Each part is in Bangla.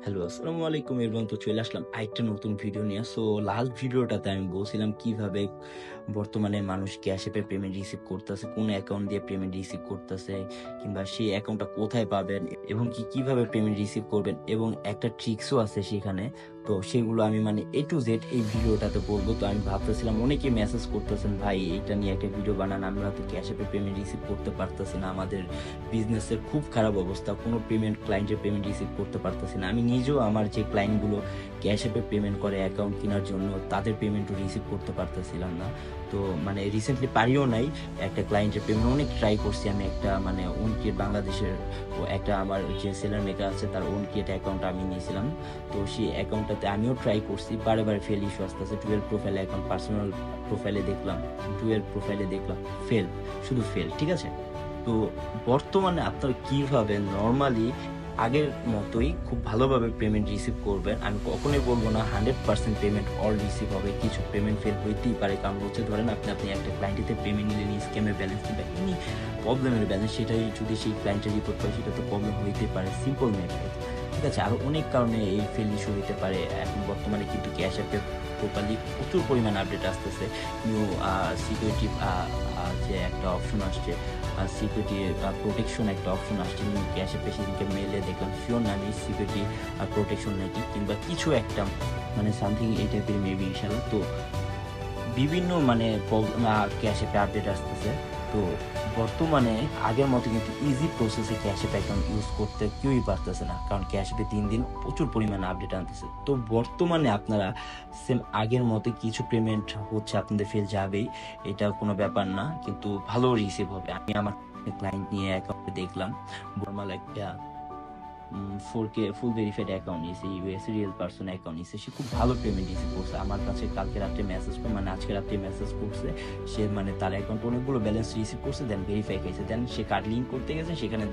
হ্যালো, আসসালামু আলাইকুম এভরিওয়ান। তো চলে আসলাম আরেকটা নতুন ভিডিও নিয়ে। সো লাস্ট ভিডিওটাতে আমি বলছিলাম কিভাবে বর্তমানে মানুষ ক্যাশ অ্যাপে পেমেন্ট রিসিভ করতেছে, কোন অ্যাকাউন্ট দিয়ে পেমেন্ট রিসিভ করতেছে, কিংবা সেই অ্যাকাউন্টটা কোথায় পাবেন এবং কিভাবে পেমেন্ট রিসিভ করবেন, এবং একটা ট্রিক্সও আছে সেখানে। তো সেগুলো আমি মানে এ টু জেড এই ভিডিওটাতে বলবো। তো আমি ভাবতেছিলাম অনেকে মেসেজ করতেছেন, ভাই এটা নিয়ে একটা ভিডিও বানান, আমরা তো ক্যাশ অ্যাপে পেমেন্ট রিসিভ করতে পারতেছি না, আমাদের বিজনেসের খুব খারাপ অবস্থা, কোনো ক্লায়েন্টের পেমেন্ট রিসিভ করতে পারতেছি না। আমি নিজেও আমার যে ক্লায়েন্টগুলো ক্যাশ অ্যাপে পেমেন্ট করে অ্যাকাউন্ট কেনার জন্য, তাদের পেমেন্টও রিসিভ করতে পারতেছিলাম না। তো মানে রিসেন্টলি পারিও নাই। একটা ক্লায়েন্টের পেমেন্ট অনেক ট্রাই করছি আমি, একটা মানে ওন ক্রিয়েট বাংলাদেশের একটা আমার যে সেলার মেকার আছে তার ওন ক্রিয়েট অ্যাকাউন্ট আমি নিয়েছিলাম। তো সেই অ্যাকাউন্টটাতে আমিও ট্রাই করছি, বারে ফেল ইস্যু আসতেছে। 12 প্রোফাইলে অ্যাকাউন্ট, পার্সোনাল প্রোফাইলে দেখলাম, 12 প্রোফাইলে দেখলাম ফেল, শুধু ফেল। ঠিক আছে, তো বর্তমানে আপনারা কিভাবে নর্মালি আগের মতোই খুব ভালোভাবে পেমেন্ট রিসিভ করবেন। আমি কখনোই বলবো না 100% পেমেন্ট অল রিসিভ হবে, কিছু পেমেন্ট ফেল হইতেই পারে। কারণ হচ্ছে ধরেন আপনি একটা ক্লায়েন্টেতে পেমেন্ট নিলেন, স্ক্যামের ব্যালেন্স কিংবা এমনি প্রবলেমের ব্যালেন্স, সেটাই যদি সেই ক্লায়েন্টের রিপোর্ট করে, সেটা তো প্রবলেম হইতে পারে, সিম্পল ম্যাটার। ঠিক আছে, আরো অনেক কারণে এই ফেল ইস্যু হইতে পারে। এখন বর্তমানে কিন্তু ক্যাশ অ্যাপে প্রপারলি প্রচুর পরিমাণ আপডেট আসতেছে। নিউ সিকিউরিটি যে একটা অপশন আসছে, সিকিউরিটি প্রোটেকশন একটা অপশন আসছে নিউ ক্যাশ অ্যাপে। সেদিনকে মেলে দেখলাম, শিওর না আমি সিকিউরিটি প্রোটেকশন নাকি কিংবা কিছু একটা মানে সামথিং এই টাইপের মেবি, ইনশাল্লাহ। তো বিভিন্ন মানে ক্যাশ অ্যাপে আপডেট আসতেছে। তো বর্তমানে আগের মতো কিন্তু ইজি প্রসেসে ক্যাশ অ্যাপ অ্যাকাউন্ট ইউজ করতে কেউই পারতেছে না, কারণ ক্যাশ অ্যাপে দিন দিন প্রচুর পরিমাণে আপডেট আনতেছে। তো বর্তমানে আপনারা সেম আগের মতো কিছু পেমেন্ট হচ্ছে, আপনাদের ফেল যাবেই, এটা কোনো ব্যাপার না, কিন্তু ভালো রিসিভ হবে। আমি আমার ক্লায়েন্ট নিয়ে অ্যাকাউন্টে দেখলাম, নর্মাল একটা 4K ফুল ভেরিফাইড অ্যাকাউন্ট নিয়েছে, ইউএস রিয়েল পারসন অ্যাকাউন্ট নিয়েছে। সে খুব ভালো পেমেন্ট রিসিভ করছে। আমার কাছে কালকে রাত্রে মেসেজ করে, মানে আজকে রাত্রে মেসেজ করছে। সে মানে তার অ্যাকাউন্ট অনেকগুলো ব্যালেন্স রিসিভ করছে, দেন ভেরিফাই খাইছে, দেন সে কার্ড লিঙ্ক করতে গেছে, সেখানে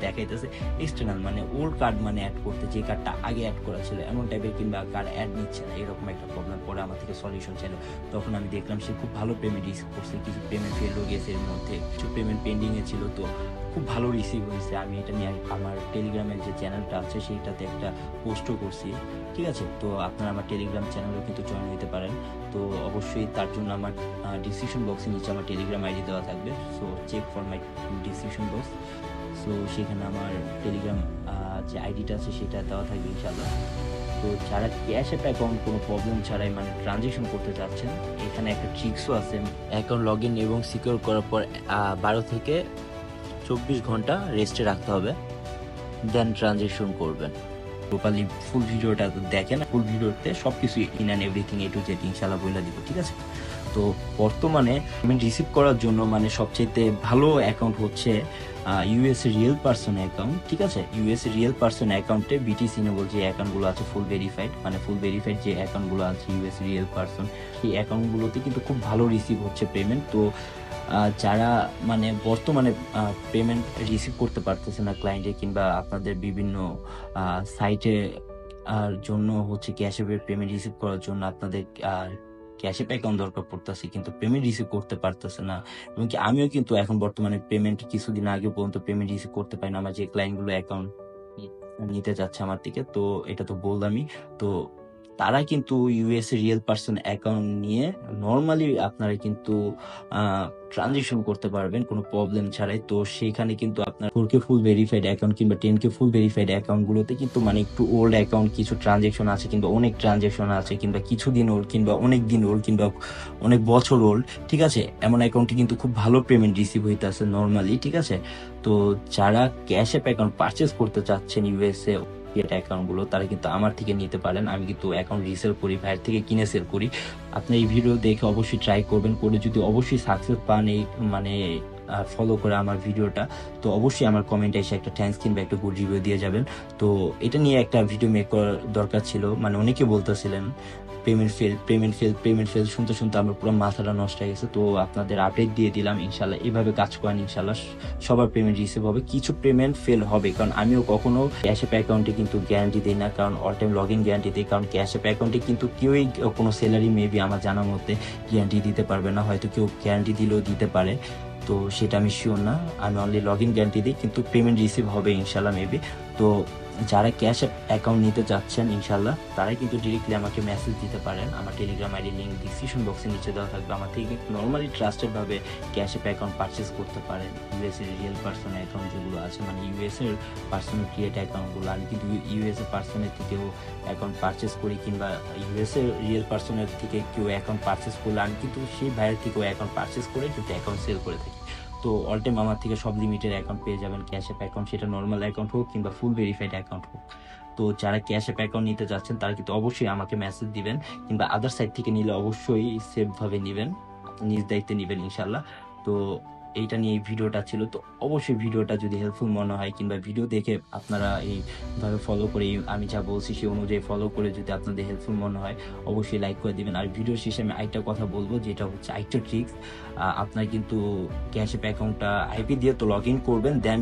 দেখাইতেছে এক্সটার্নাল, মানে ওল্ড কার্ড মানে অ্যাড করতে, যে কার্ডটা আগে অ্যাড করা ছিল এমন টাইপের, কিংবা কার্ড অ্যাড নিচ্ছে না, এরকম একটা প্রবলেম। পরে আমার থেকে সলিউশন ছিল। তখন আমি দেখলাম সে খুব ভালো পেমেন্ট রিসিভ করছে, কিছু পেমেন্ট ফেল হয়ে গেছে, এর মধ্যে কিছু পেমেন্ট পেন্ডিং এ ছিল। তো খুব ভালো রিসিভ হয়েছে। আমি এটা নিয়ে আমার টেলিগ্রামের যে চ্যানেলটা আছে সেইটাতে একটা পোস্টও করছি। ঠিক আছে, তো আপনারা আমার টেলিগ্রাম চ্যানেলেও কিন্তু জয়েন হতে পারেন। তো অবশ্যই তার জন্য আমার ডিসক্রিপশন বক্সের নিচে আমার টেলিগ্রাম আইডি দেওয়া থাকবে। So check for my description box. So সেখানে আমার টেলিগ্রাম যে আইডিটা আছে সেটা দেওয়া থাকবে, ইনশাল্লাহ। তো যারা ক্যাশ অ্যাপ অ্যাকাউন্ট কোনো প্রবলেম ছাড়াই মানে ট্রানজেকশন করতে চাচ্ছেন, এখানে একটা ট্রিক্সও আছে। অ্যাকাউন্ট লগ ইন এবং সিকিউর করার পর 12 থেকে 24 ঘন্টা রেস্টে রাখতে হবে, দেন ট্রানজেকশন করবেন। প্রপারলি ফুল ভিডিওটা দেখেন, ফুল ভিডিওতে সবকিছু in and everything A to Z ইনশাল্লাহ বলে দিব। ঠিক আছে, তো বর্তমানে পেমেন্ট রিসিভ করার জন্য মানে সবচেয়ে ভালো অ্যাকাউন্ট হচ্ছে ইউএস রিয়েল পারসন অ্যাকাউন্ট। ঠিক আছে, ইউএস রিয়েল পারসন অ্যাকাউন্টে বিটিসি নেবল যে অ্যাকাউন্টগুলো আছে ফুল ভেরিফাইড, মানে ফুল ভেরিফাইড যে অ্যাকাউন্টগুলো আছে ইউএস রিয়েল পারসন, সেই অ্যাকাউন্টগুলোতে কিন্তু খুব ভালো রিসিভ হচ্ছে পেমেন্ট। তো যারা মানে বর্তমানে পেমেন্ট রিসিভ করতে পারতেছে না ক্লায়েন্টে, কিংবা আপনাদের বিভিন্ন সাইটে জন্য হচ্ছে ক্যাশ অ্যাপের পেমেন্ট রিসিভ করার জন্য আপনাদের ক্যাশ অ্যাপ অ্যাকাউন্ট দরকার পড়তেছে, কিন্তু পেমেন্ট রিসিভ করতে পারতেছে না। এবং কি আমিও কিন্তু এখন বর্তমানে পেমেন্ট কিছুদিন আগে পর্যন্ত পেমেন্ট রিসিভ করতে পারি না, আমার যে ক্লায়েন্টগুলো অ্যাকাউন্ট নিতে যাচ্ছে আমার থেকে। তো এটা তো বললামই। তো তারা কিন্তু ইউএস রিয়েল পারসন অ্যাকাউন্ট নিয়ে নর্মালি আপনারা কিন্তু ট্রানজেকশন করতে পারবেন কোনো প্রবলেম ছাড়াই। তো সেইখানে কিন্তু আপনার 4K ফুল ভেরিফাইড অ্যাকাউন্ট কিংবা 10K ফুল ভেরিফাইড অ্যাকাউন্ট গুলোতে কিন্তু মানে একটু ওল্ড অ্যাকাউন্ট, কিছু ট্রানজেকশন আছে কিংবা অনেক ট্রানজেকশন আছে, কিংবা কিছুদিন ওল্ড কিংবা অনেক দিন ওল্ড কিংবা অনেক বছর ওল্ড, ঠিক আছে, এমন অ্যাকাউন্টে কিন্তু খুব ভালো পেমেন্ট রিসিভ হইতে আছে নর্মালি। ঠিক আছে, তো যারা ক্যাশ অ্যাপ অ্যাকাউন্ট পারচেস করতে চাচ্ছেন ইউএসএ অ্যাকাউন্ট গুলো, তারা কিন্তু আমার থেকে নিতে পারেন। আমি কিন্তু অ্যাকাউন্ট রিসেল করি, ভাইয়ের থেকে কিনে সেল করি। আপনি এই ভিডিও দেখে অবশ্যই ট্রাই করবেন, করে যদি অবশ্যই সাকসেস পান, এই মানে ফলো করে আমার ভিডিওটা, তো অবশ্যই আমার কমেন্টে এসে একটা থ্যাঙ্কস কিংবা একটা গুড রিভিউ দিয়ে যাবেন। তো এটা নিয়ে একটা ভিডিও মেক করার দরকার ছিল, মানে অনেকে বলতেছিলেন পেমেন্ট ফেল শুনতে শুনতে আমার পুরো মাথাটা নষ্ট হয়ে গেছে। তো আপনাদের আপডেট দিয়ে দিলাম, ইনশাল্লাহ এভাবে কাজ করেন, ইনশাল্লাহ সবার পেমেন্ট রিসিভ হবে। কিছু পেমেন্ট ফেল হবে, কারণ আমিও কখনো ক্যাশ অ্যাপ অ্যাকাউন্টে কিন্তু গ্যারান্টি দিই না, কারণ all time log in guarantee দিই। কারণ ক্যাশ অ্যাপ অ্যাকাউন্টে কিন্তু কেউই কোনো সেলারি মেবি আমার জানার মধ্যে গ্যারান্টি দিতে পারবে না, হয়তো কেউ গ্যারান্টি দিলেও দিতে পারে, তো সেটা আমি শিওর না। আমি অনলি লগ ইন গ্যারান্টি দিই, কিন্তু পেমেন্ট রিসিভ হবে ইনশাল্লাহ মেবি। তো যারা ক্যাশ অ্যাকাউন্ট নিতে চাচ্ছেন ইনশাল্লাহ তারাই কিন্তু ডিরেক্টলি আমাকে মেসেজ দিতে পারেন। আমার টেলিগ্রাম আইডি লিঙ্ক ডিসক্রিপশন বক্সে নিচে দেওয়া থাকবে। আমার থেকে নর্মালি ট্রাস্টেডভাবে ক্যাশ অ্যাকাউন্ট পারচেস করতে পারেন। ইউএসএর রিয়েল পার্সন অ্যাকাউন্ট যেগুলো আছে, মানে ইউএসএর পার্সোনাল ক্রিয়েট অ্যাকাউন্টগুলো, আমি কিন্তু ইউএসএ পার্সনের থেকেও অ্যাকাউন্ট পারচেস করি, কিংবা ইউএসএর রিয়েল পার্সনের থেকে কেউ অ্যাকাউন্ট পারচেস করলে আমি কিন্তু সেই ভাইয়ের থেকেও অ্যাকাউন্ট পারচেস করে কিন্তু অ্যাকাউন্ট সেল করে থাকি। তো অল টাইম আমার থেকে সব লিমিটেড অ্যাকাউন্ট পেয়ে যাবেন, ক্যাশ অ্যাকাউন্ট, সেটা নর্মাল অ্যাকাউন্ট হোক কিংবা ফুল ভেরিফাইড অ্যাকাউন্ট হোক। তো যারা ক্যাশ অ্যাকাউন্ট নিতে যাচ্ছেন তারা কিন্তু অবশ্যই আমাকে মেসেজ দিবেন, কিংবা আদার সাইড থেকে নিলে অবশ্যই সেফভাবে নেবেন, নিজ দায়িত্বে নেবেন ইনশাল্লাহ। তো এইটা নিয়ে এই ভিডিওটা ছিল। তো অবশ্যই ভিডিওটা যদি হেল্পফুল মনে হয়, কিংবা ভিডিও দেখে আপনারা এইভাবে ফলো করে আমি যা বলছি সেই অনুযায়ী ফলো করে যদি আপনাদের হেল্পফুল মনে হয়, অবশ্যই লাইক করে দিবেন। আর ভিডিওর শেষে আমি আরেকটা কথা বলবো, যেটা হচ্ছে আরেকটা ট্রিক্স। আপনার কিন্তু ক্যাশ অ্যাকাউন্টটা আইপি দিয়ে তো লগ ইন করবেন, দেন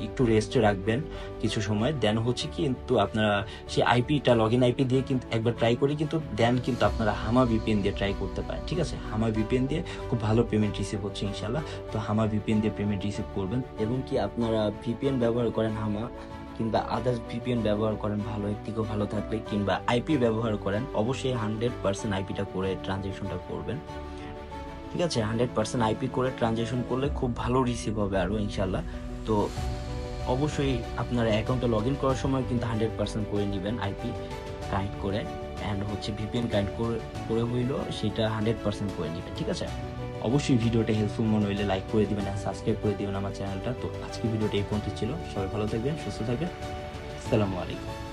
একটু রেস্টে রাখবেন কিছু সময়, দেন হচ্ছে কিন্তু আপনারা সেই আইপিটা লগ ইন আইপি দিয়ে কিন্তু একবার ট্রাই করে কিন্তু দেন কিন্তু আপনারা হামা ভিপিএন দিয়ে ট্রাই করতে পারেন। ঠিক আছে, হামা ভিপিএন দিয়ে খুব ভালো পেমেন্ট রিসিভ হচ্ছে ইনশাল্লাহ। তো হামা ভিপিএন দিয়ে পেমেন্ট রিসিভ করবেন, এবং কি আপনারা ভিপিএন ব্যবহার করেন হামা, কিংবা আদার্স ভিপিএন ব্যবহার করেন ভালো, একটিকেও ভালো থাকলে, কিংবা আইপি ব্যবহার করেন, অবশ্যই 100% আইপিটা করে ট্রানজেকশনটা করবেন। ঠিক আছে, 100% আইপি করে ট্রানজেকশন করলে খুব ভালো রিসিভ হবে আরও ইনশাল্লাহ। তো অবশ্যই আপনারা অ্যাকাউন্টে লগ ইন করার সময় কিন্তু 100% করে নেবেন আইপি কানেক্ট করে, অ্যান্ড হচ্ছে ভিপিএন কানেক্ট করে হইলো সেটা 100% করে নেবেন। ঠিক আছে, অবশ্যই ভিডিওটা হেল্পফুল মনে হইলে লাইক করে দিবেন আর সাবস্ক্রাইব করে দিবেন আমার চ্যানেলটা। তো আজকে ভিডিওটা এই পর্যন্ত ছিল। সবাই ভালো থাকবেন, সুস্থ থাকবেন। আসসালামু আলাইকুম।